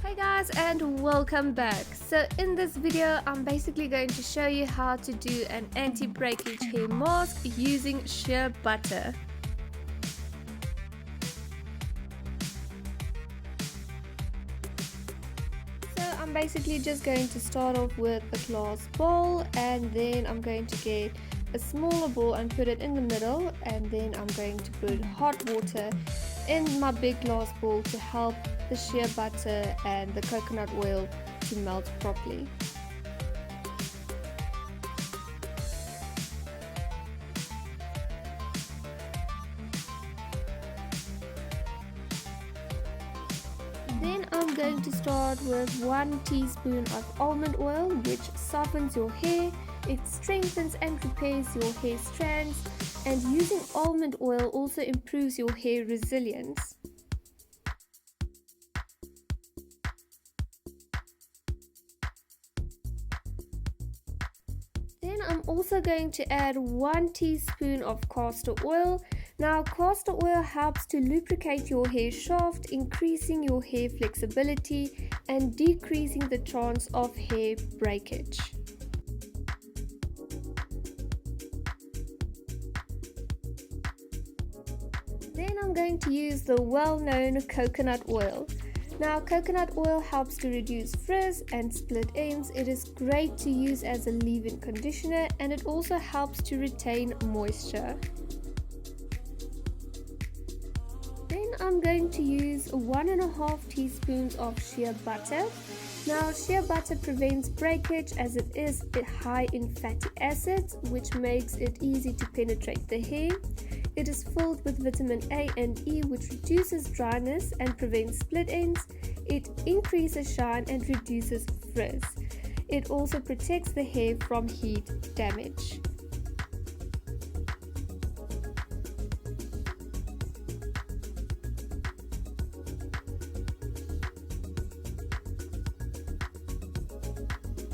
Hey guys, and welcome back. So in this video I'm basically going to show you how to do an anti-breakage hair mask using Shea Butter. So I'm basically just going to start off with a glass bowl, and then I'm going to get a smaller bowl and put it in the middle, and then I'm going to put hot water in my big glass bowl to help the shea butter and the coconut oil to melt properly. Then I'm going to start with 1 teaspoon of almond oil, which softens your hair, it strengthens and repairs your hair strands, and using almond oil also improves your hair resilience. Then I'm also going to add 1 teaspoon of castor oil. Now castor oil helps to lubricate your hair shaft, increasing your hair flexibility and decreasing the chance of hair breakage. Then I'm going to use the well-known coconut oil. Now coconut oil helps to reduce frizz and split ends. It is great to use as a leave-in conditioner, and it also helps to retain moisture. Then I'm going to use 1.5 teaspoons of shea butter. Now shea butter prevents breakage as it is high in fatty acids, which makes it easy to penetrate the hair. It is filled with vitamin A and E, which reduces dryness and prevents split ends. It increases shine and reduces frizz. It also protects the hair from heat damage.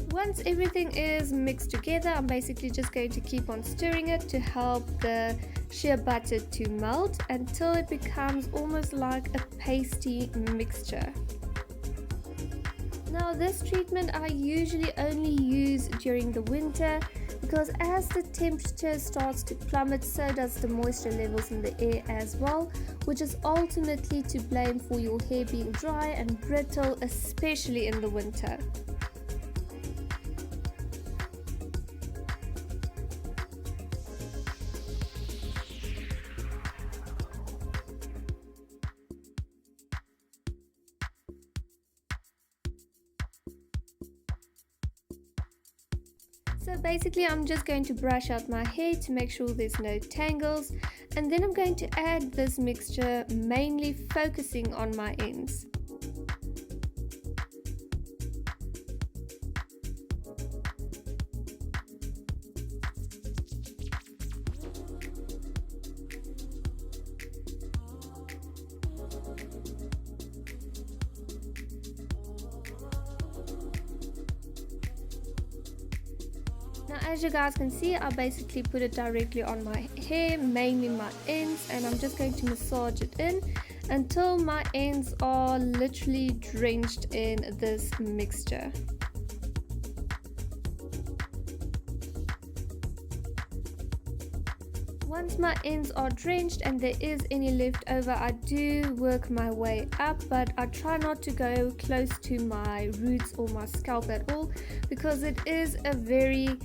Once everything is mixed together, I'm basically just going to keep on stirring it to help the shea butter to melt until it becomes almost like a pasty mixture. Now this treatment I usually only use during the winter, because as the temperature starts to plummet, so does the moisture levels in the air as well, which is ultimately to blame for your hair being dry and brittle, especially in the winter. So basically I'm just going to brush out my hair to make sure there's no tangles, and then I'm going to add this mixture, mainly focusing on my ends. Now as you guys can see, I basically put it directly on my hair, mainly my ends, and I'm just going to massage it in until my ends are literally drenched in this mixture. Once my ends are drenched and there is any left over, I do work my way up, but I try not to go close to my roots or my scalp at all, because it is a very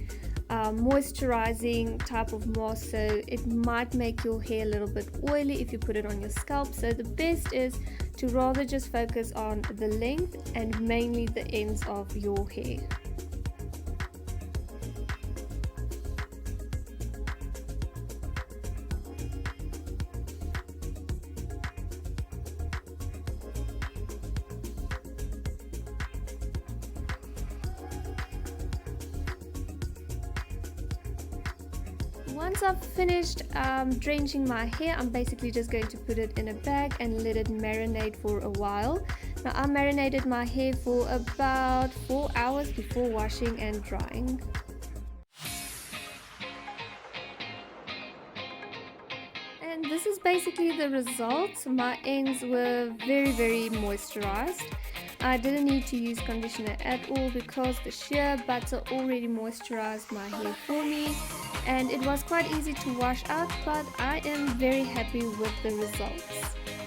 moisturizing type of mask, so it might make your hair a little bit oily if you put it on your scalp. So the best is to rather just focus on the length and mainly the ends of your hair. Once I've finished drenching my hair, I'm basically just going to put it in a bag and let it marinate for a while. Now I marinated my hair for about 4 hours before washing and drying. And this this is basically the result. My ends were very moisturized. I didn't need to use conditioner at all because the shea butter already moisturized my hair for me, and it was quite easy to wash out, but I am very happy with the results.